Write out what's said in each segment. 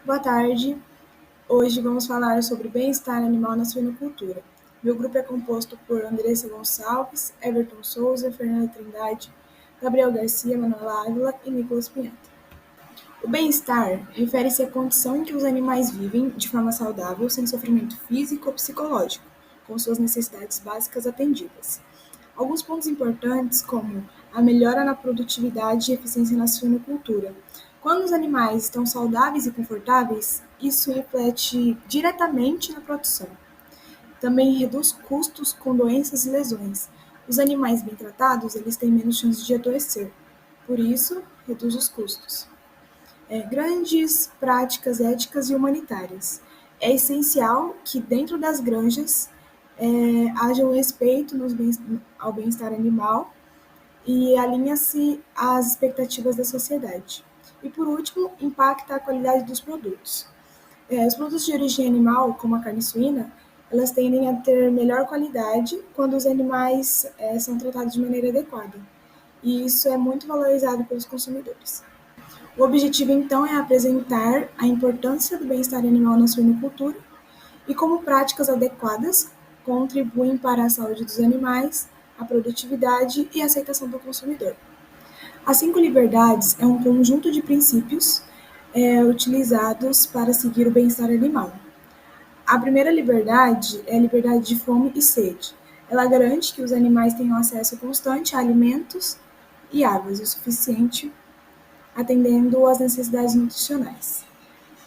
Boa tarde. Hoje vamos falar sobre bem-estar animal na suinocultura. Meu grupo é composto por Andressa Gonçalves, Everton Souza, Fernanda Trindade, Gabriel Garcia, Manuela Ávila e Nicolas Pinhata. O bem-estar refere-se à condição em que os animais vivem de forma saudável, sem sofrimento físico ou psicológico, com suas necessidades básicas atendidas. Alguns pontos importantes, como a melhora na produtividade e eficiência na suinocultura. Quando os animais estão saudáveis e confortáveis, isso reflete diretamente na produção. Também reduz custos com doenças e lesões. Os animais bem tratados, eles têm menos chance de adoecer. Por isso, reduz os custos. Grandes práticas éticas e humanitárias. É essencial que dentro das granjas haja um respeito ao bem-estar animal e alinha-se às expectativas da sociedade. E, por último, impacta a qualidade dos produtos. Os produtos de origem animal, como a carne suína, elas tendem a ter melhor qualidade quando os animais são tratados de maneira adequada. E isso é muito valorizado pelos consumidores. O objetivo, então, é apresentar a importância do bem-estar animal na suinocultura e como práticas adequadas contribuem para a saúde dos animais, a produtividade e a aceitação do consumidor. As 5 liberdades é um conjunto de princípios utilizados para seguir o bem-estar animal. A primeira liberdade é a liberdade de fome e sede. Ela garante que os animais tenham acesso constante a alimentos e águas o suficiente, atendendo às necessidades nutricionais.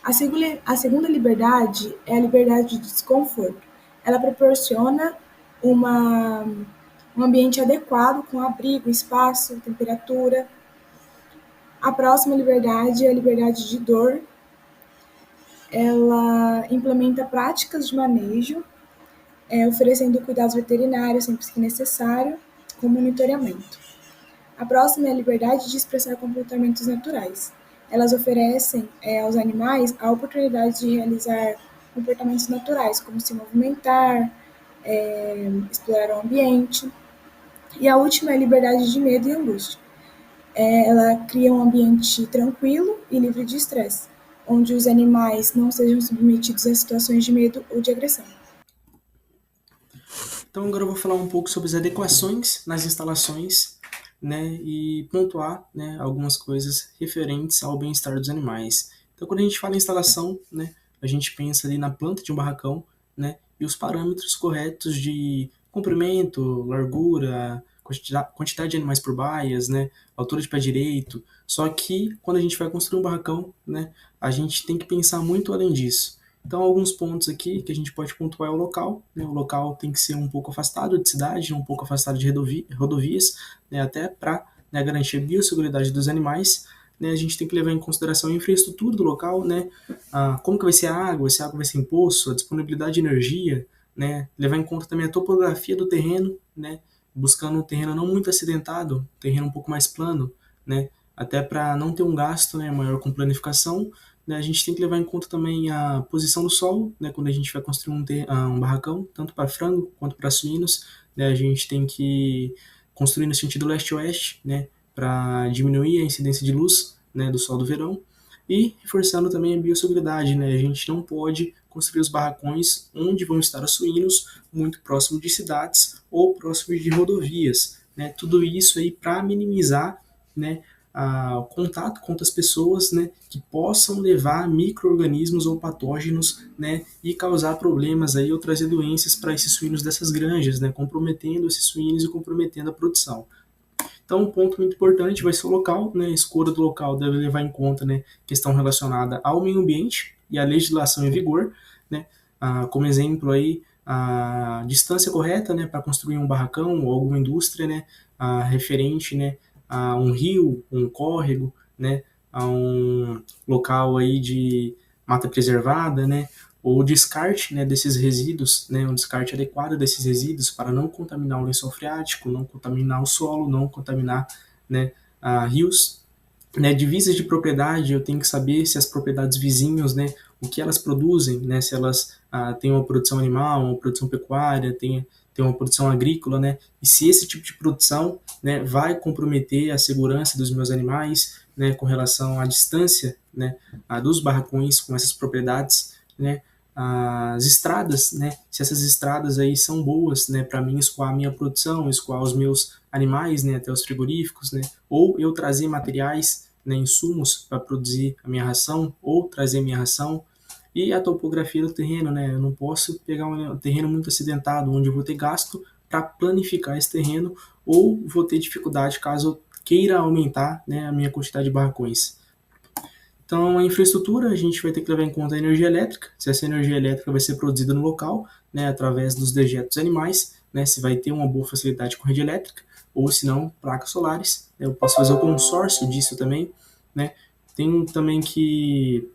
A segunda liberdade é a liberdade de desconforto. Ela proporciona um ambiente adequado, com abrigo, espaço, temperatura. A próxima liberdade é a liberdade de dor. Ela implementa práticas de manejo, oferecendo cuidados veterinários sempre que necessário, com monitoramento. A próxima é a liberdade de expressar comportamentos naturais. Elas oferecem aos animais a oportunidade de realizar comportamentos naturais, como se movimentar, explorar o ambiente. E a última é a liberdade de medo e angústia. Ela cria um ambiente tranquilo e livre de estresse, onde os animais não sejam submetidos a situações de medo ou de agressão. Então agora eu vou falar um pouco sobre as adequações nas instalações, né, e pontuar, né, algumas coisas referentes ao bem-estar dos animais. Então quando a gente fala em instalação, né, a gente pensa ali na planta de um barracão, né, e os parâmetros corretos de comprimento, largura, quantidade de animais por baias, né, altura de pé direito. Só que quando a gente vai construir um barracão, né, a gente tem que pensar muito além disso. Então, alguns pontos aqui que a gente pode pontuar é o local, né? O local tem que ser um pouco afastado de cidade, um pouco afastado de rodovias, né? Até para, né, garantir a biosseguridade dos animais. Né? A gente tem que levar em consideração a infraestrutura do local, né? Como que vai ser a água, se a água vai ser em poço, a disponibilidade de energia, né? Levar em conta também a topografia do terreno, né? Buscando um terreno não muito acidentado, um terreno um pouco mais plano, né? Até para não ter um gasto, né, maior com planificação. Né, a gente tem que levar em conta também a posição do solo, né, quando a gente vai construir um barracão, tanto para frango quanto para suínos. Né, a gente tem que construir no sentido leste-oeste, né, para diminuir a incidência de luz, né, do sol do verão. E reforçando também a biosseguridade, né, a gente não pode construir os barracões onde vão estar os suínos muito próximo de cidades ou próximo de rodovias. Né, tudo isso aí para minimizar, né, contato com outras pessoas, né, que possam levar micro-organismos ou patógenos, né, e causar problemas aí ou trazer doenças para esses suínos dessas granjas, né, comprometendo esses suínos e comprometendo a produção. Então, um ponto muito importante vai ser o local, né, a escolha do local deve levar em conta, né, questão relacionada ao meio ambiente e à legislação em vigor, né, como exemplo aí, a distância correta, né, para construir um barracão ou alguma indústria, né, referente, né, a um rio, um córrego, né, a um local aí de mata preservada, né, ou descarte, né, desses resíduos, né, um descarte adequado desses resíduos para não contaminar o lençol freático, não contaminar o solo, não contaminar, né, rios. Né, divisas de propriedade, eu tenho que saber se as propriedades vizinhas, né, o que elas produzem, né, se elas têm uma produção animal, uma produção pecuária, têm uma produção agrícola, né, e se esse tipo de produção, né, vai comprometer a segurança dos meus animais, né, com relação à distância, né, dos barracões com essas propriedades, né, as estradas, né, se essas estradas aí são boas, né, para mim escoar a minha produção, escoar os meus animais, né, até os frigoríficos, né, ou eu trazer materiais, né, insumos para produzir a minha ração, ou trazer a minha ração, e a topografia do terreno, né, eu não posso pegar um terreno muito acidentado, onde eu vou ter gasto para planificar esse terreno, ou vou ter dificuldade caso eu queira aumentar, né, a minha quantidade de barracões. Então, a infraestrutura, a gente vai ter que levar em conta a energia elétrica, se essa energia elétrica vai ser produzida no local, né, através dos dejetos animais, né, se vai ter uma boa facilidade com rede elétrica, ou se não, placas solares. Eu posso fazer o consórcio disso também, né. Tem também que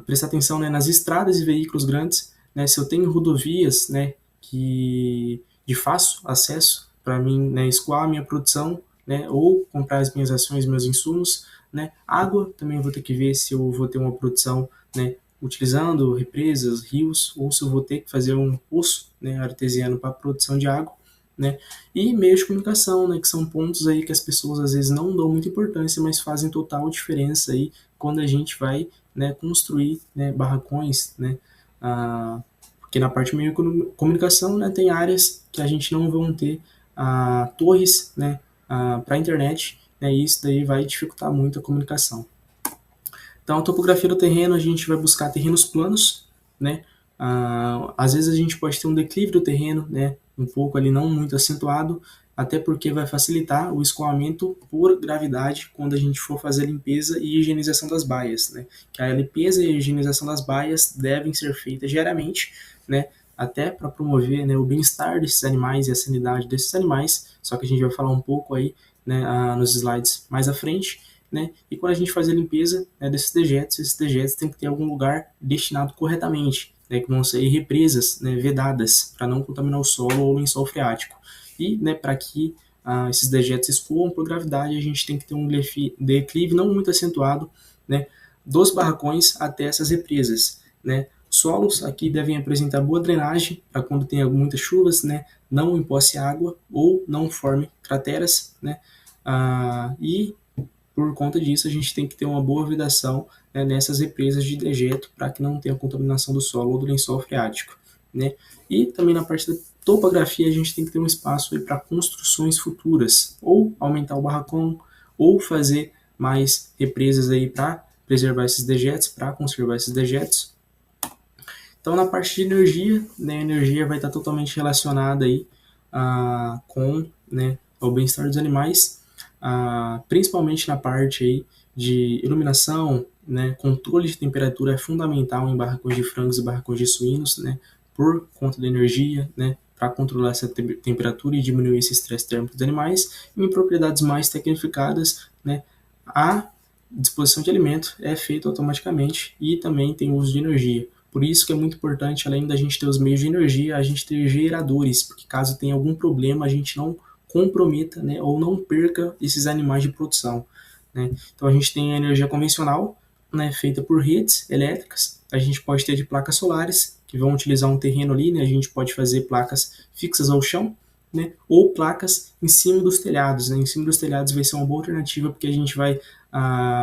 prestar atenção, né, nas estradas e veículos grandes, né, se eu tenho rodovias, né, que de fácil acesso para mim, né, escoar a minha produção, né, ou comprar as minhas ações, meus insumos, né? Água também vou ter que ver se eu vou ter uma produção, né, utilizando represas, rios, ou se eu vou ter que fazer um poço, né, artesiano para produção de água, né? E meios de comunicação, né, que são pontos aí que as pessoas às vezes não dão muita importância, mas fazem total diferença aí quando a gente vai, né, construir, né, barracões, né? Porque na parte de meio de comunicação, né, tem áreas que a gente não vão ter torres, né, para a internet, né, e isso daí vai dificultar muito a comunicação. Então, a topografia do terreno, a gente vai buscar terrenos planos, né? Às vezes a gente pode ter um declive do terreno, né, um pouco ali não muito acentuado, até porque vai facilitar o escoamento por gravidade quando a gente for fazer a limpeza e higienização das baias, né? Que a limpeza e a higienização das baias devem ser feitas diariamente, né? Até para promover, né, o bem-estar desses animais e a sanidade desses animais, só que a gente vai falar um pouco aí, né, nos slides mais à frente, né? E quando a gente faz a limpeza, né, desses dejetos, esses dejetos têm que ter algum lugar destinado corretamente, né, que vão ser represas, né, vedadas, para não contaminar o solo ou o lençol freático. E, né, para que esses dejetos escoam por gravidade, a gente tem que ter um declive não muito acentuado, né, dos barracões até essas represas, né? Solos aqui devem apresentar boa drenagem para quando tem muitas chuvas, né, não emposse água ou não forme crateras, né? E por conta disso a gente tem que ter uma boa vedação, né, nessas represas de dejeto para que não tenha contaminação do solo ou do lençol freático, né? E também na parte da topografia a gente tem que ter um espaço para construções futuras, ou aumentar o barracão, ou fazer mais represas aí para preservar esses dejetos, para conservar esses dejetos. Então, na parte de energia, né, a energia vai estar totalmente relacionada aí, com, né, o bem-estar dos animais, principalmente na parte aí de iluminação, né, controle de temperatura é fundamental em barracões de frangos e barracões de suínos, né, por conta da energia, né, para controlar essa temperatura e diminuir esse estresse térmico dos animais. E em propriedades mais tecnificadas, né, a disposição de alimento é feita automaticamente e também tem uso de energia. Por isso que é muito importante, além da gente ter os meios de energia, a gente ter geradores, porque caso tenha algum problema, a gente não comprometa, né, ou não perca esses animais de produção, né? Então a gente tem a energia convencional, né, feita por redes elétricas, a gente pode ter de placas solares, que vão utilizar um terreno ali, né, a gente pode fazer placas fixas ao chão, né, ou placas em cima dos telhados, né? Em cima dos telhados vai ser uma boa alternativa, porque a gente vai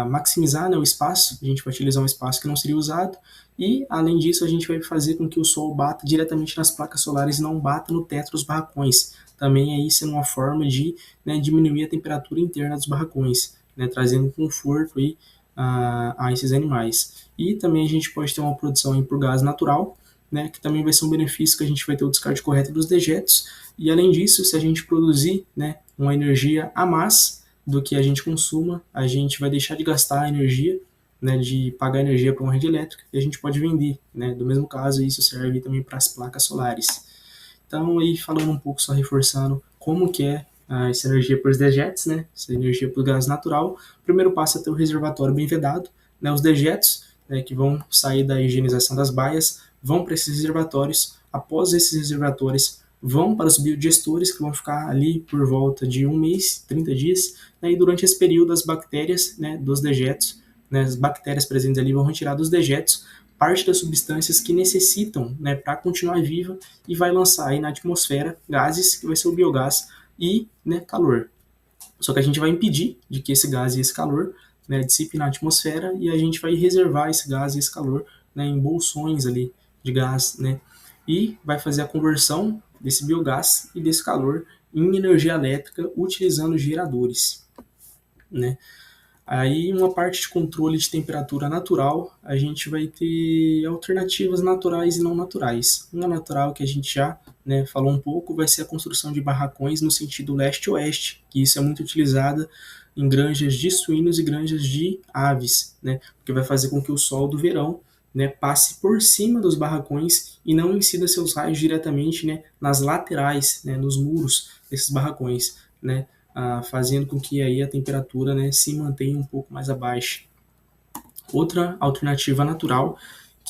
maximizar, né, o espaço, a gente vai utilizar um espaço que não seria usado, e além disso a gente vai fazer com que o sol bata diretamente nas placas solares e não bata no teto dos barracões. Também aí sendo uma forma de, né, diminuir a temperatura interna dos barracões, né, trazendo conforto aí, a esses animais. E também a gente pode ter uma produção por gás natural, né, que também vai ser um benefício, que a gente vai ter o descarte correto dos dejetos, e além disso, se a gente produzir, né, uma energia a mais do que a gente consuma, a gente vai deixar de gastar a energia, né, de pagar energia para uma rede elétrica, e a gente pode vender, né, do mesmo caso, isso serve também para as placas solares. Então, aí falando um pouco, só reforçando como que é essa energia por dejetos, né, essa energia por gás natural, o primeiro passo é ter o reservatório bem vedado, né, os dejetos, né, que vão sair da higienização das baias, vão para esses reservatórios, após esses reservatórios vão para os biodigestores, que vão ficar ali por volta de 1 mês, 30 dias, né, e durante esse período as bactérias, né, dos dejetos, né, as bactérias presentes ali vão retirar dos dejetos parte das substâncias que necessitam, né, para continuar viva, e vai lançar aí na atmosfera gases, que vai ser o biogás, e, né, calor. Só que a gente vai impedir de que esse gás e esse calor né, dissipe na atmosfera e a gente vai reservar esse gás e esse calor, né, em bolsões ali de gás, né, e vai fazer a conversão desse biogás e desse calor em energia elétrica utilizando geradores, né. Aí, uma parte de controle de temperatura natural, a gente vai ter alternativas naturais e não naturais. Uma natural que a gente já, né, falou um pouco vai ser a construção de barracões no sentido leste-oeste, que isso é muito utilizado em granjas de suínos e granjas de aves, né, porque vai fazer com que o sol do verão, né, passe por cima dos barracões e não incida seus raios diretamente, né, nas laterais, né, nos muros desses barracões, né, fazendo com que aí a temperatura, né, se mantenha um pouco mais abaixo. Outra alternativa natural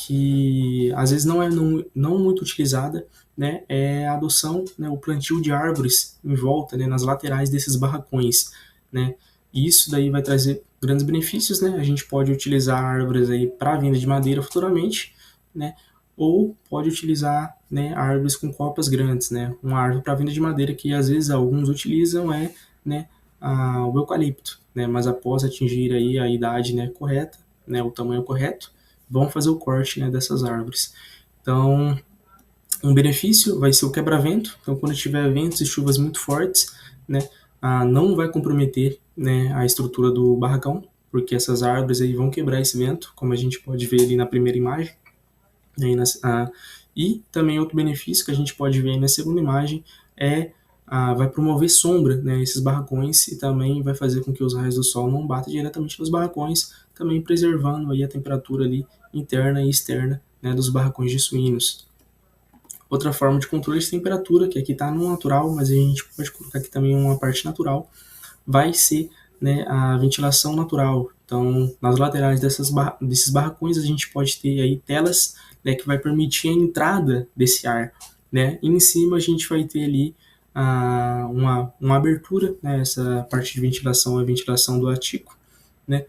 que às vezes não muito utilizada, né, é a adoção, né, o plantio de árvores em volta, né, nas laterais desses barracões, né, e isso daí vai trazer grandes benefícios, né, a gente pode utilizar árvores aí para venda de madeira futuramente, né, ou pode utilizar, né, árvores com copas grandes, né, uma árvore para venda de madeira que às vezes alguns utilizam é, né, o eucalipto, né, mas após atingir aí a idade, né, correta, né, o tamanho correto, vão fazer o corte, né, dessas árvores. Então, um benefício vai ser o quebra-vento. Então, quando tiver ventos e chuvas muito fortes, né, não vai comprometer, né, a estrutura do barracão, porque essas árvores aí vão quebrar esse vento, como a gente pode ver ali na primeira imagem. E também outro benefício que a gente pode ver aí na segunda imagem é vai promover sombra, né, esses barracões e também vai fazer com que os raios do sol não batam diretamente nos barracões, também preservando aí a temperatura ali interna e externa, né, dos barracões de suínos. Outra forma de controle de temperatura, que aqui está no natural, mas a gente pode colocar aqui também uma parte natural, vai ser, né, a ventilação natural. Então, nas laterais desses barracões, a gente pode ter aí telas, né, que vai permitir a entrada desse ar, né? E em cima a gente vai ter ali uma abertura, né? Essa parte de ventilação é a ventilação do ático, né?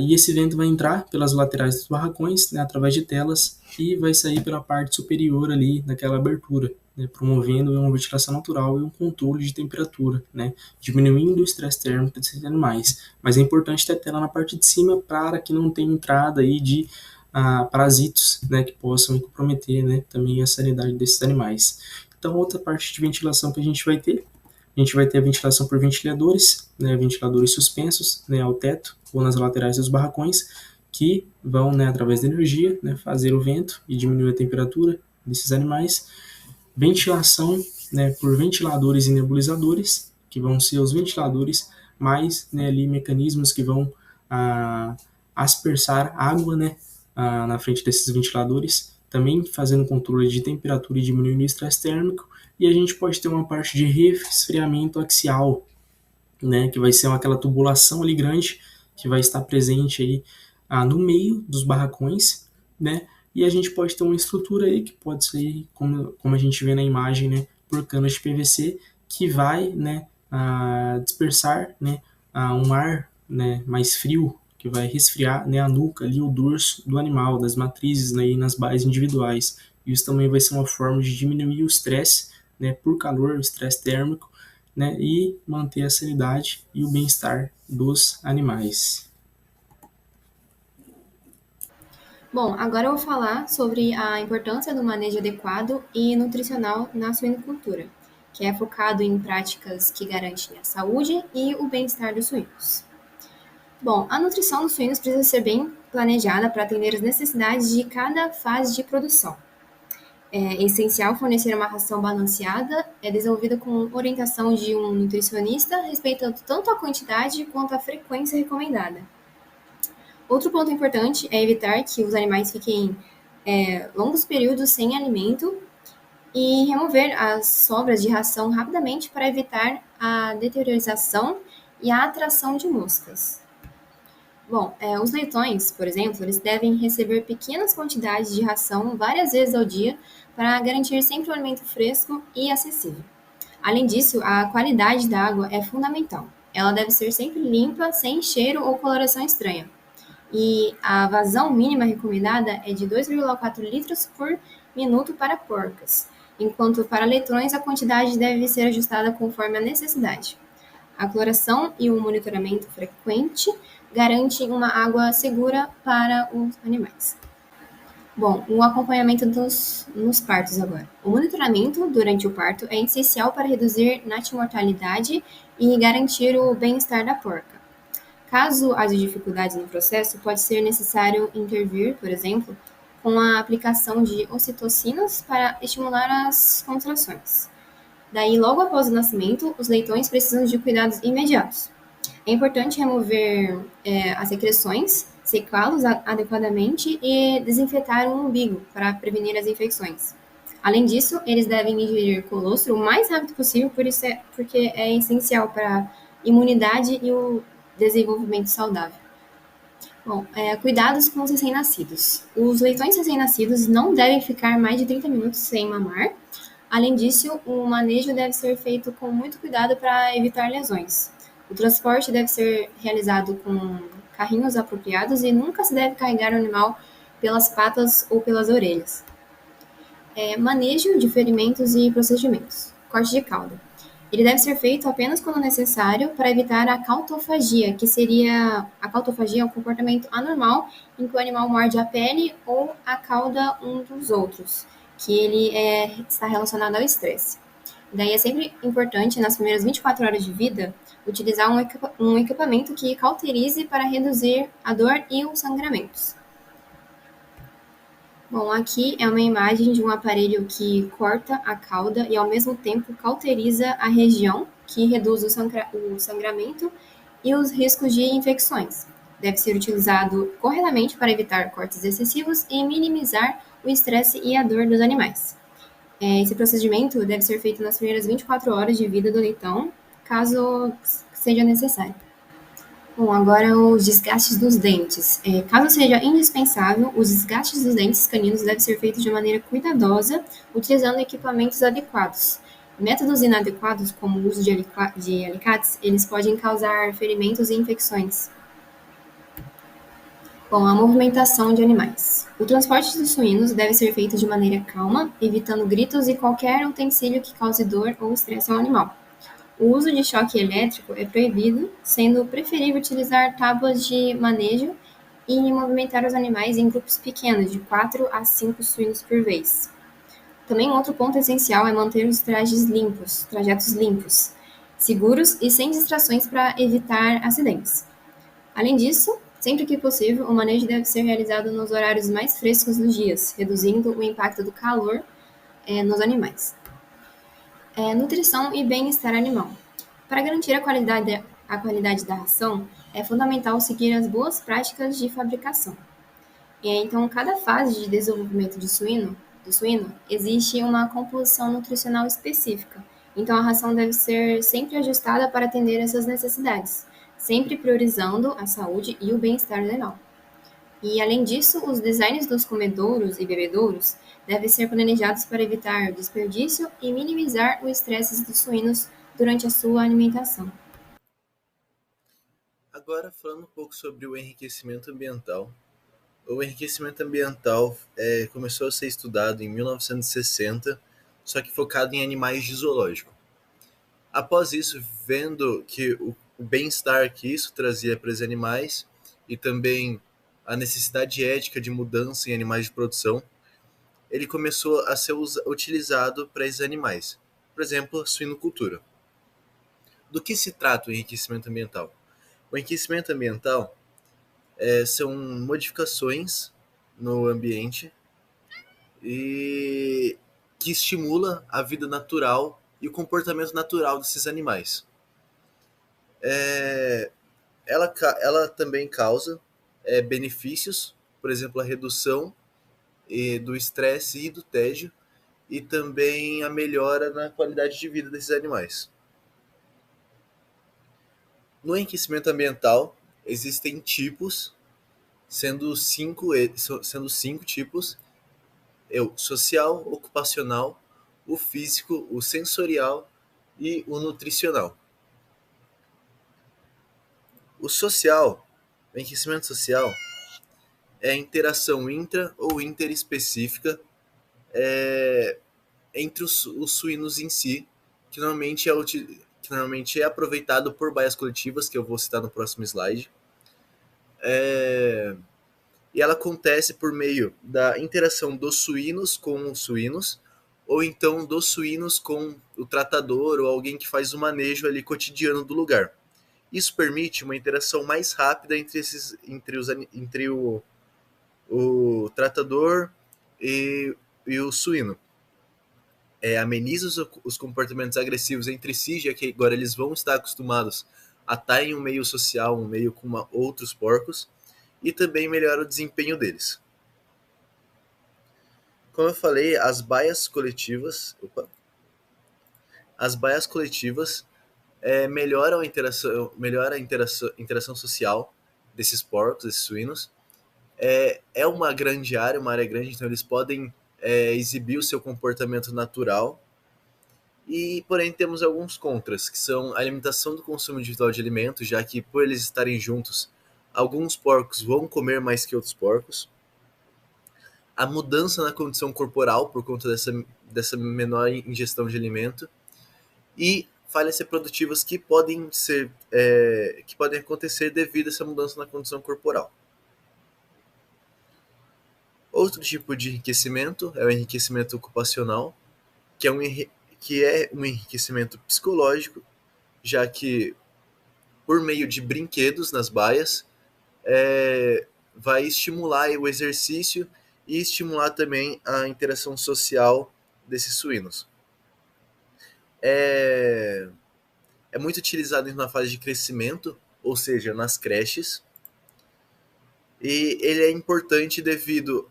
E esse vento vai entrar pelas laterais dos barracões, né, através de telas, e vai sair pela parte superior ali daquela abertura, né, promovendo uma ventilação natural e um controle de temperatura, né, diminuindo o estresse térmico desses animais. Mas é importante ter tela na parte de cima para que não tenha entrada aí de parasitos, né, que possam comprometer, né, também a sanidade desses animais. Então, outra parte de ventilação que a gente vai ter a ventilação por ventiladores, né, ventiladores suspensos, né, ao teto ou nas laterais dos barracões, que vão, né, através da energia, né, fazer o vento e diminuir a temperatura desses animais. Ventilação, né, por ventiladores e nebulizadores, que vão ser os ventiladores mais, né, ali mecanismos que vão aspersar água, né, na frente desses ventiladores, também fazendo controle de temperatura e diminuindo o estresse térmico. E a gente pode ter uma parte de resfriamento axial, né, que vai ser aquela tubulação ali grande que vai estar presente aí no meio dos barracões, né, e a gente pode ter uma estrutura aí que pode ser, como a gente vê na imagem, né, por canos de PVC, que vai, né, dispersar, né, um ar, né, mais frio, que vai resfriar, né, a nuca ali, o dorso do animal, das matrizes, né, e nas bases individuais. Isso também vai ser uma forma de diminuir o estresse, né, por calor, o estresse térmico, né, e manter a sanidade e o bem-estar dos animais. Bom, agora eu vou falar sobre a importância do manejo adequado e nutricional na suinocultura, que é focado em práticas que garantem a saúde e o bem-estar dos suínos. Bom, a nutrição dos suínos precisa ser bem planejada para atender as necessidades de cada fase de produção. É essencial fornecer uma ração balanceada, desenvolvida com orientação de um nutricionista, respeitando tanto a quantidade quanto a frequência recomendada. Outro ponto importante é evitar que os animais fiquem longos períodos sem alimento e remover as sobras de ração rapidamente para evitar a deteriorização e a atração de moscas. Bom, os leitões, por exemplo, eles devem receber pequenas quantidades de ração várias vezes ao dia para garantir sempre um alimento fresco e acessível. Além disso, a qualidade da água é fundamental. Ela deve ser sempre limpa, sem cheiro ou coloração estranha. E a vazão mínima recomendada é de 2,4 litros por minuto para porcas, enquanto para leitões a quantidade deve ser ajustada conforme a necessidade. A cloração e o monitoramento frequente garante uma água segura para os animais. Bom, o acompanhamento nos partos agora. O monitoramento durante o parto é essencial para reduzir natimortalidade e garantir o bem-estar da porca. Caso haja dificuldades no processo, pode ser necessário intervir, por exemplo, com a aplicação de ocitocinas para estimular as contrações. Daí, logo após o nascimento, os leitões precisam de cuidados imediatos. É importante remover as secreções, secá-los adequadamente e desinfetar o umbigo para prevenir as infecções. Além disso, eles devem ingerir colostro o mais rápido possível, porque é essencial para a imunidade e o desenvolvimento saudável. Bom, cuidados com os recém-nascidos. Os leitões recém-nascidos não devem ficar mais de 30 minutos sem mamar. Além disso, o manejo deve ser feito com muito cuidado para evitar lesões. O transporte deve ser realizado com carrinhos apropriados e nunca se deve carregar o animal pelas patas ou pelas orelhas. Manejo de ferimentos e procedimentos. Corte de cauda. Ele deve ser feito apenas quando necessário para evitar a cautofagia, que seria a cautofagia é um comportamento anormal em que o animal morde a pele ou a cauda um dos outros, que ele está relacionado ao estresse. Daí é sempre importante, nas primeiras 24 horas de vida, utilizar um equipamento que cauterize para reduzir a dor e os sangramentos. Bom, aqui é uma imagem de um aparelho que corta a cauda e, ao mesmo tempo, cauteriza a região, que reduz o sangramento e os riscos de infecções. Deve ser utilizado corretamente para evitar cortes excessivos e minimizar o estresse e a dor dos animais. Esse procedimento deve ser feito nas primeiras 24 horas de vida do leitão, caso seja necessário. Bom, agora os desgastes dos dentes. Caso seja indispensável, os desgastes dos dentes caninos devem ser feitos de maneira cuidadosa, utilizando equipamentos adequados. Métodos inadequados, como o uso de alicates, eles podem causar ferimentos e infecções. Bom, a movimentação de animais. O transporte dos suínos deve ser feito de maneira calma, evitando gritos e qualquer utensílio que cause dor ou estresse ao animal. O uso de choque elétrico é proibido, sendo preferível utilizar tábuas de manejo e movimentar os animais em grupos pequenos, de 4 a 5 suínos por vez. Também outro ponto essencial é manter os trajetos limpos, seguros e sem distrações para evitar acidentes. Além disso, sempre que possível, o manejo deve ser realizado nos horários mais frescos dos dias, reduzindo o impacto do calor nos animais. Nutrição e bem-estar animal. Para garantir a qualidade da ração, é fundamental seguir as boas práticas de fabricação. Então, cada fase de desenvolvimento do suíno existe uma composição nutricional específica. Então, a ração deve ser sempre ajustada para atender essas necessidades, sempre priorizando a saúde e o bem-estar do animal. E, além disso, os designs dos comedouros e bebedouros devem ser planejados para evitar desperdício e minimizar o estresse dos suínos durante a sua alimentação. Agora, falando um pouco sobre o enriquecimento ambiental. O enriquecimento ambiental começou a ser estudado em 1960, só que focado em animais de zoológico. Após isso, vendo que o bem-estar que isso trazia para os animais e também a necessidade ética de mudança em animais de produção, ele começou a ser utilizado para esses animais. Por exemplo, a suinocultura. Do que se trata o enriquecimento ambiental? O enriquecimento ambiental são modificações no ambiente e que estimula a vida natural e o comportamento natural desses animais. Ela também causa benefícios, por exemplo, a redução do estresse e do tédio, e também a melhora na qualidade de vida desses animais. No enriquecimento ambiental, existem tipos, sendo cinco tipos: o social, ocupacional, o físico, o sensorial e o nutricional. O enriquecimento social é a interação intra ou interespecífica entre os suínos em si, que normalmente é aproveitado por baias coletivas, que eu vou citar no próximo slide. E ela acontece por meio da interação dos suínos com os suínos, ou então dos suínos com o tratador ou alguém que faz o manejo ali cotidiano do lugar. Isso permite uma interação mais rápida entre o tratador e o suíno. Ameniza os comportamentos agressivos entre si, já que agora eles vão estar acostumados a estar em um meio social, um meio com outros porcos, e também melhora o desempenho deles. Como eu falei, as baias coletivas melhoram a interação social desses porcos, desses suínos. Uma grande área, uma área grande, então eles podem exibir o seu comportamento natural. E, porém, temos alguns contras, que são a limitação do consumo individual de alimentos, já que, por eles estarem juntos, alguns porcos vão comer mais que outros porcos. A mudança na condição corporal por conta dessa menor ingestão de alimento. E falhas reprodutivas que podem acontecer devido a essa mudança na condição corporal. Outro tipo de enriquecimento é o enriquecimento ocupacional, que é um enriquecimento psicológico, já que por meio de brinquedos nas baias vai estimular o exercício e estimular também a interação social desses suínos. É muito utilizado na fase de crescimento, ou seja, nas creches, e ele é importante devido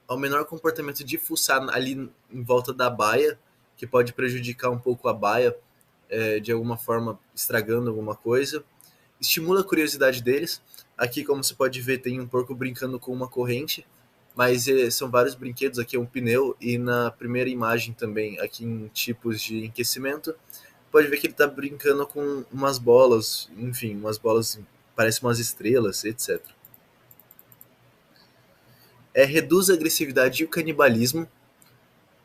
ao menor comportamento de fuçar ali em volta da baia, que pode prejudicar um pouco a baia, de alguma forma estragando alguma coisa. Estimula a curiosidade deles. Aqui, como você pode ver, tem um porco brincando com uma corrente, mas são vários brinquedos. Aqui é um pneu, e na primeira imagem também, aqui em tipos de enriquecimento, pode ver que ele está brincando com umas bolas, enfim, umas bolas, parecem umas estrelas, etc. Reduz a agressividade e o canibalismo,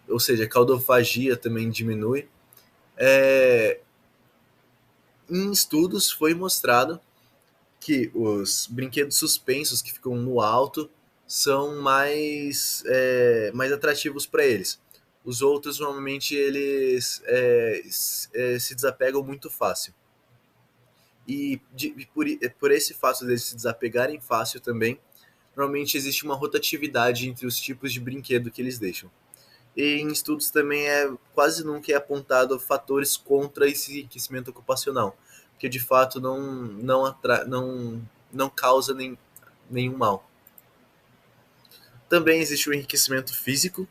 ou seja, a caudofagia também diminui. Em estudos foi mostrado que os brinquedos suspensos que ficam no alto são mais atrativos para eles. Os outros, normalmente, eles se desapegam muito fácil. E por esse fato de eles se desapegarem fácil também, normalmente existe uma rotatividade entre os tipos de brinquedo que eles deixam. E em estudos também quase nunca é apontado fatores contra esse enriquecimento ocupacional, porque de fato não causa nenhum mal. Também existe o enriquecimento físico,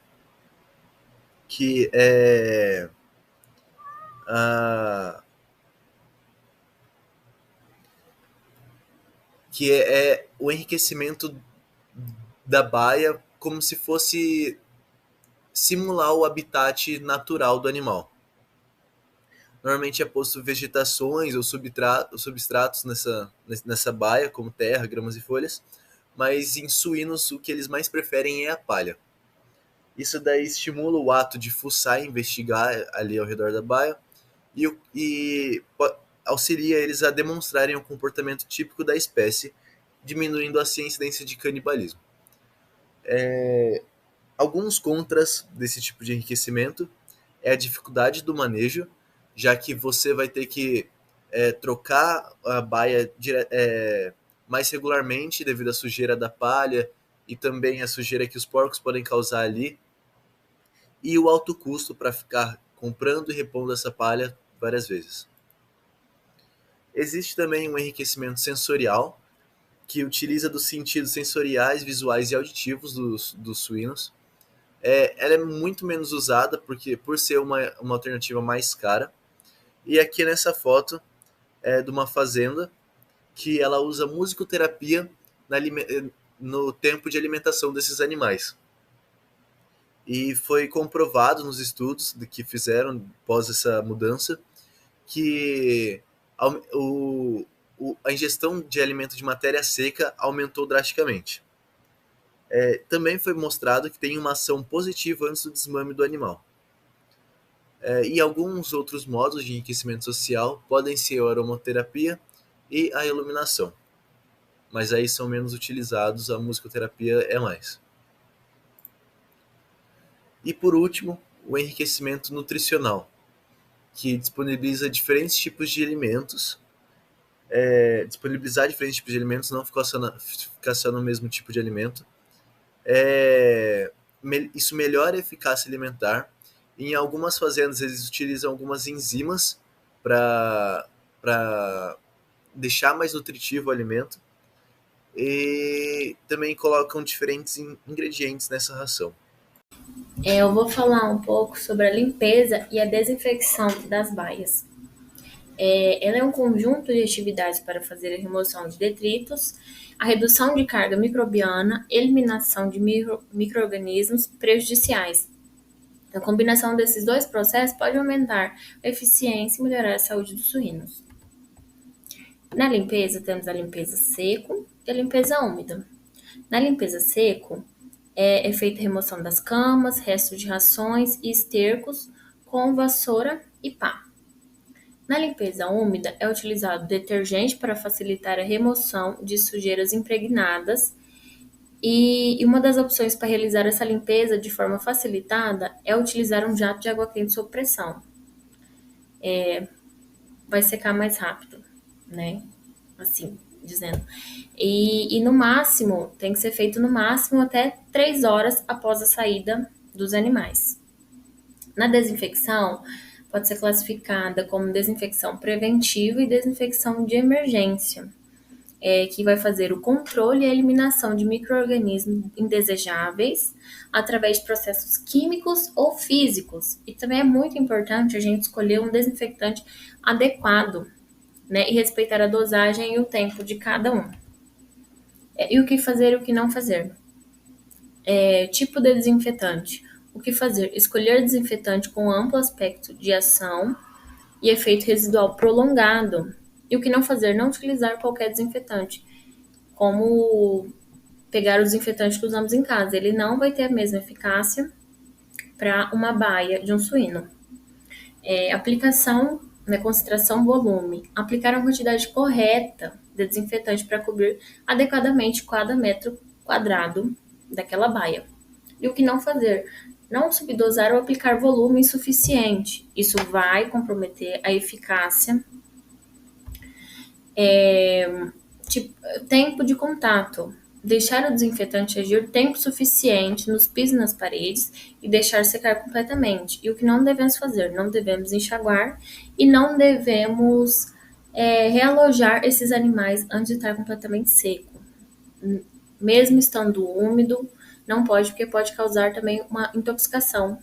que é o enriquecimento da baia como se fosse simular o habitat natural do animal. Normalmente é posto vegetações ou substratos nessa baia, como terra, gramas e folhas, mas em suínos o que eles mais preferem é a palha. Isso daí estimula o ato de fuçar e investigar ali ao redor da baia e auxilia eles a demonstrarem o comportamento típico da espécie, diminuindo assim a incidência de canibalismo. Alguns contras desse tipo de enriquecimento é a dificuldade do manejo, já que você vai ter que trocar a baia mais regularmente devido à sujeira da palha e também a sujeira que os porcos podem causar ali, e o alto custo para ficar comprando e repondo essa palha várias vezes. Existe também um enriquecimento sensorial, que utiliza dos sentidos sensoriais, visuais e auditivos dos suínos. Ela é muito menos usada por ser uma alternativa mais cara. E aqui nessa foto é de uma fazenda que ela usa musicoterapia no tempo de alimentação desses animais. E foi comprovado nos estudos que fizeram após essa mudança que a ingestão de alimento de matéria seca aumentou drasticamente. Também foi mostrado que tem uma ação positiva antes do desmame do animal. E alguns outros modos de enriquecimento social podem ser a aromaterapia e a iluminação. mas aí são menos utilizados, a musicoterapia é mais. E por último, o enriquecimento nutricional, que disponibiliza diferentes tipos de alimentos, disponibilizar diferentes tipos de alimentos, não ficar só no mesmo tipo de alimento. Isso melhora a eficácia alimentar. Em algumas fazendas eles utilizam algumas enzimas para deixar mais nutritivo o alimento, e também colocam diferentes ingredientes nessa ração. Eu vou falar um pouco sobre a limpeza e a desinfecção das baias. Ela é um conjunto de atividades para fazer a remoção de detritos, a redução de carga microbiana, eliminação de micro-organismos prejudiciais. A combinação desses dois processos pode aumentar a eficiência e melhorar a saúde dos suínos. Na limpeza, temos a limpeza seco e a limpeza úmida. Na limpeza seco, é feita a remoção das camas, restos de rações e estercos com vassoura e pá. Na limpeza úmida, é utilizado detergente para facilitar a remoção de sujeiras impregnadas, e uma das opções para realizar essa limpeza de forma facilitada é utilizar um jato de água quente sob pressão. Vai secar mais rápido, né? Assim, dizendo. E no máximo, tem que ser feito no máximo até 3 horas após a saída dos animais. Na desinfecção, pode ser classificada como desinfecção preventiva e desinfecção de emergência, que vai fazer o controle e a eliminação de micro-organismos indesejáveis através de processos químicos ou físicos. E também é muito importante a gente escolher um desinfetante adequado, né, e respeitar a dosagem e o tempo de cada um. E o que fazer e o que não fazer? Tipo de desinfetante. O que fazer? Escolher desinfetante com amplo aspecto de ação e efeito residual prolongado. E o que não fazer? Não utilizar qualquer desinfetante, como pegar o desinfetante que usamos em casa. Ele não vai ter a mesma eficácia para uma baia de um suíno. Aplicação, né, concentração, volume. Aplicar a quantidade correta de desinfetante para cobrir adequadamente cada metro quadrado daquela baia. E o que não fazer? Não subdosar ou aplicar volume insuficiente. Isso vai comprometer a eficácia. Tempo de contato. Deixar o desinfetante agir tempo suficiente nos pisos e nas paredes e deixar secar completamente. E o que não devemos fazer? Não devemos enxaguar e não devemos realojar esses animais antes de estar completamente seco. Mesmo estando úmido, não pode, porque pode causar também uma intoxicação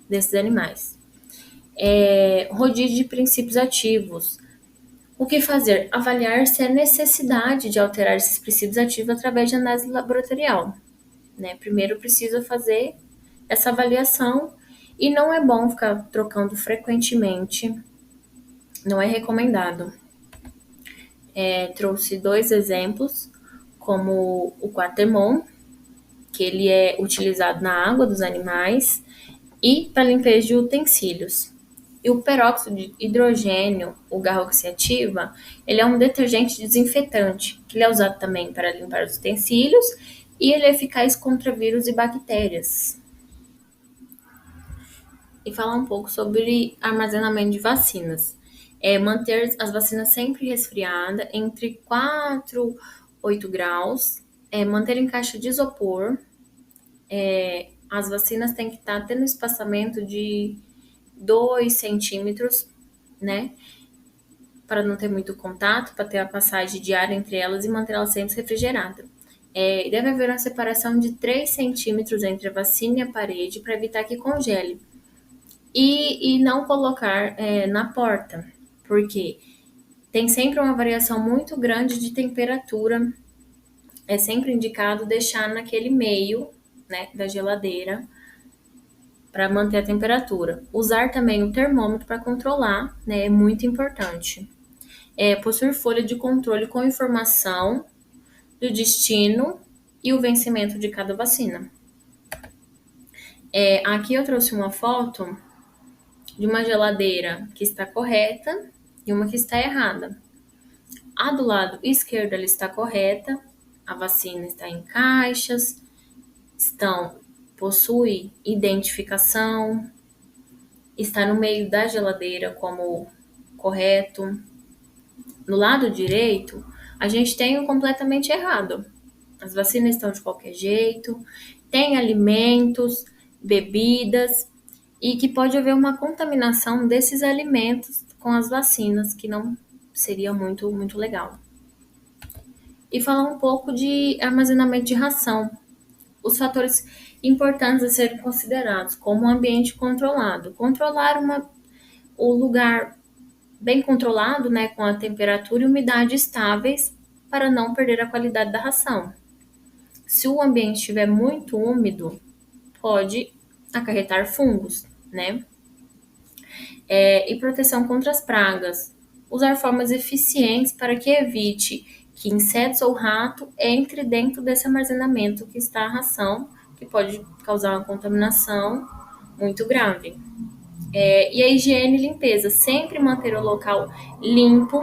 desses animais. Rodízio de princípios ativos. O que fazer? Avaliar se há necessidade de alterar esses princípios ativos através de análise laboratorial, né? Primeiro precisa fazer essa avaliação e não é bom ficar trocando frequentemente, não é recomendado. Trouxe 2 exemplos, como o Quatermon, que ele é utilizado na água dos animais e para limpeza de utensílios. E o peróxido de hidrogênio, o garroxiativa, ele é um detergente desinfetante, que ele é usado também para limpar os utensílios e ele é eficaz contra vírus e bactérias. E falar um pouco sobre armazenamento de vacinas. Manter as vacinas sempre resfriadas, entre 4 e 8 graus. Manter em caixa de isopor. As vacinas têm que estar tendo espaçamento de 2 centímetros, né? Para não ter muito contato, para ter a passagem de ar entre elas e manter elas sempre refrigeradas. Deve haver uma separação de 3 centímetros entre a vacina e a parede para evitar que congele. E não colocar na porta, porque tem sempre uma variação muito grande de temperatura. É sempre indicado deixar naquele meio, né, da geladeira, para manter a temperatura. Usar também o termômetro para controlar, né, é muito importante. Possuir folha de controle com informação do destino e o vencimento de cada vacina. Aqui eu trouxe uma foto de uma geladeira que está correta e uma que está errada. A do lado esquerdo ela está correta, a vacina está em caixas, possui identificação, está no meio da geladeira como correto. No lado direito, a gente tem o completamente errado. As vacinas estão de qualquer jeito, tem alimentos, bebidas, e que pode haver uma contaminação desses alimentos com as vacinas, que não seria muito, muito legal. E falar um pouco de armazenamento de ração. Os fatores importantes a serem considerados, como o ambiente controlado. Controlar o lugar bem controlado, né, com a temperatura e umidade estáveis, para não perder a qualidade da ração. Se o ambiente estiver muito úmido, pode acarretar fungos, né? E proteção contra as pragas. Usar formas eficientes para que evite que insetos ou rato entre dentro desse armazenamento que está a ração, que pode causar uma contaminação muito grave. E a higiene e limpeza, sempre manter o local limpo,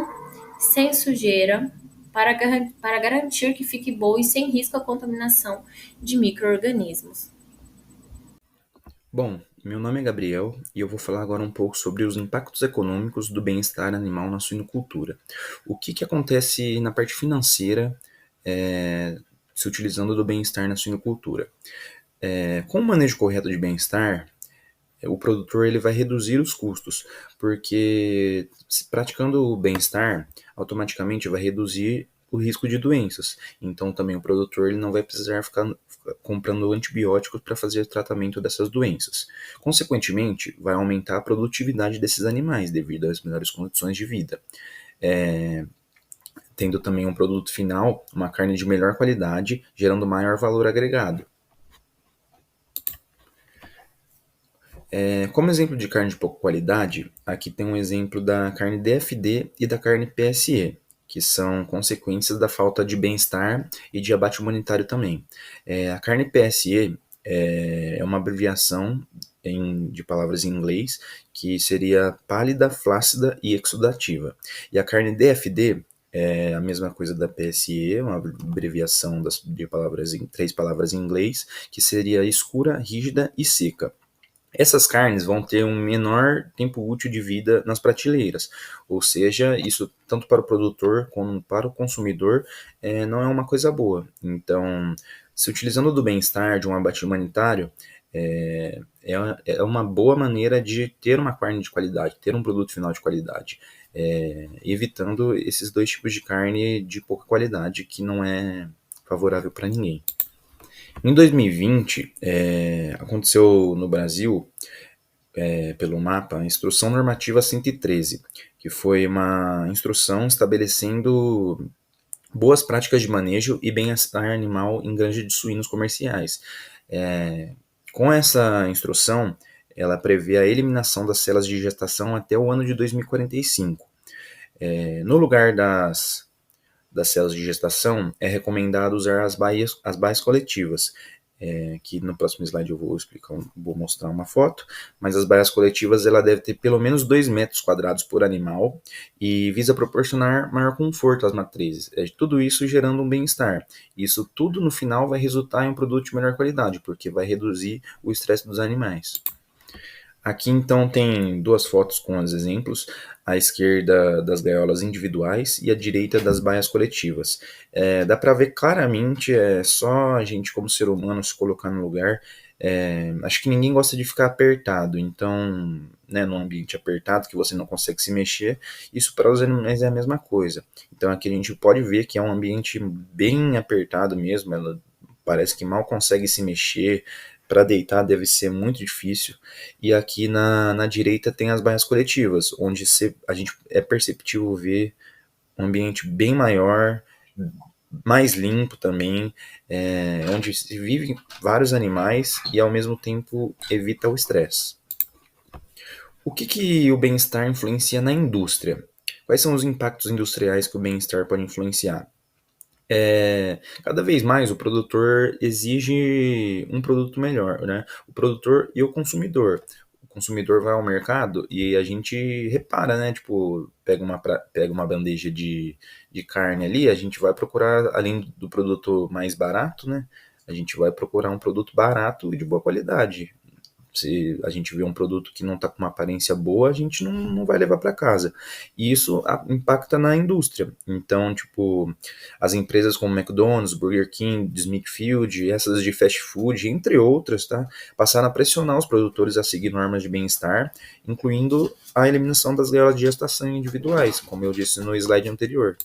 sem sujeira, para garantir que fique boa e sem risco à contaminação de micro-organismos. Bom, meu nome é Gabriel e eu vou falar agora um pouco sobre os impactos econômicos do bem-estar animal na suinocultura. O que acontece na parte financeira se utilizando do bem-estar na suinocultura? Com o manejo correto de bem-estar, o produtor ele vai reduzir os custos, porque praticando o bem-estar, automaticamente vai reduzir o risco de doenças. Então também o produtor ele não vai precisar ficar comprando antibióticos para fazer o tratamento dessas doenças. Consequentemente, vai aumentar a produtividade desses animais devido às melhores condições de vida. Tendo também um produto final, uma carne de melhor qualidade, gerando maior valor agregado. Como exemplo de carne de pouca qualidade, aqui tem um exemplo da carne DFD e da carne PSE, que são consequências da falta de bem-estar e de abate humanitário também. A carne PSE é uma abreviação de palavras em inglês, que seria pálida, flácida e exudativa. E a carne DFD é a mesma coisa da PSE, uma abreviação de três palavras em inglês, que seria escura, rígida e seca. Essas carnes vão ter um menor tempo útil de vida nas prateleiras, ou seja, isso tanto para o produtor como para o consumidor não é uma coisa boa. Então, se utilizando do bem-estar, de um abate humanitário, é uma boa maneira de ter uma carne de qualidade, ter um produto final de qualidade, evitando esses dois tipos de carne de pouca qualidade, que não é favorável para ninguém. Em 2020, aconteceu no Brasil, pelo MAPA, a Instrução Normativa 113, que foi uma instrução estabelecendo boas práticas de manejo e bem-estar animal em granja de suínos comerciais. Com essa instrução, ela prevê a eliminação das celas de gestação até o ano de 2045. No lugar das células de gestação, é recomendado usar as baias coletivas, que no próximo slide eu vou mostrar uma foto, mas as baias coletivas ela deve ter pelo menos 2 metros quadrados por animal e visa proporcionar maior conforto às matrizes, tudo isso gerando um bem-estar. Isso tudo no final vai resultar em um produto de melhor qualidade, porque vai reduzir o estresse dos animais. Aqui então tem duas fotos com os exemplos, à esquerda das gaiolas individuais e à direita das baias coletivas. Dá para ver claramente, só a gente como ser humano se colocar no lugar. Acho que ninguém gosta de ficar apertado, então, num ambiente apertado que você não consegue se mexer, isso para os animais é a mesma coisa. Então aqui a gente pode ver que é um ambiente bem apertado mesmo, ela parece que mal consegue se mexer. Para deitar deve ser muito difícil. E aqui na direita tem as baias coletivas, onde a gente é perceptível ver um ambiente bem maior, mais limpo também, onde se vivem vários animais e ao mesmo tempo evita o estresse. O que o bem-estar influencia na indústria? Quais são os impactos industriais que o bem-estar pode influenciar? Cada vez mais o produtor exige um produto melhor, né? O produtor e o consumidor. O consumidor vai ao mercado e a gente repara, né? Tipo, pega uma bandeja de carne ali, a gente vai procurar, além do produto mais barato, né? A gente vai procurar um produto barato e de boa qualidade. Se a gente vê um produto que não está com uma aparência boa, a gente não vai levar para casa. E isso impacta na indústria. Então, tipo, as empresas como McDonald's, Burger King, Smithfield, essas de fast food, entre outras, tá? Passaram a pressionar os produtores a seguir normas de bem-estar, incluindo a eliminação das gaiolas de gestação individuais, como eu disse no slide anterior.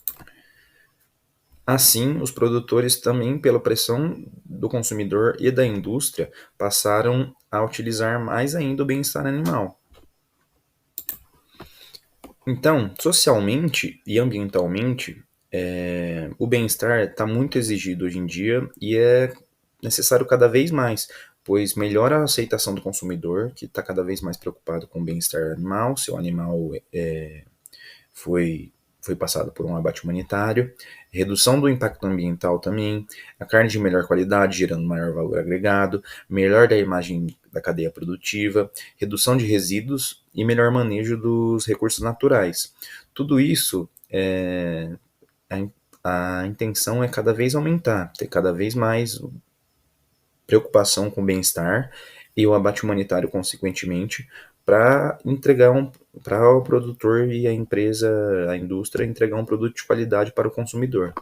Assim, os produtores também, pela pressão do consumidor e da indústria, passaram a utilizar mais ainda o bem-estar animal. Então, socialmente e ambientalmente, o bem-estar está muito exigido hoje em dia e é necessário cada vez mais, pois melhora a aceitação do consumidor, que está cada vez mais preocupado com o bem-estar animal, se o animal foi passado por um abate humanitário, redução do impacto ambiental também, a carne de melhor qualidade, gerando maior valor agregado, melhor da imagem da cadeia produtiva, redução de resíduos e melhor manejo dos recursos naturais. Tudo isso, a intenção é cada vez aumentar, ter cada vez mais preocupação com o bem-estar e o abate humanitário, consequentemente, para entregar para o produtor e a empresa, a indústria, entregar um produto de qualidade para o consumidor.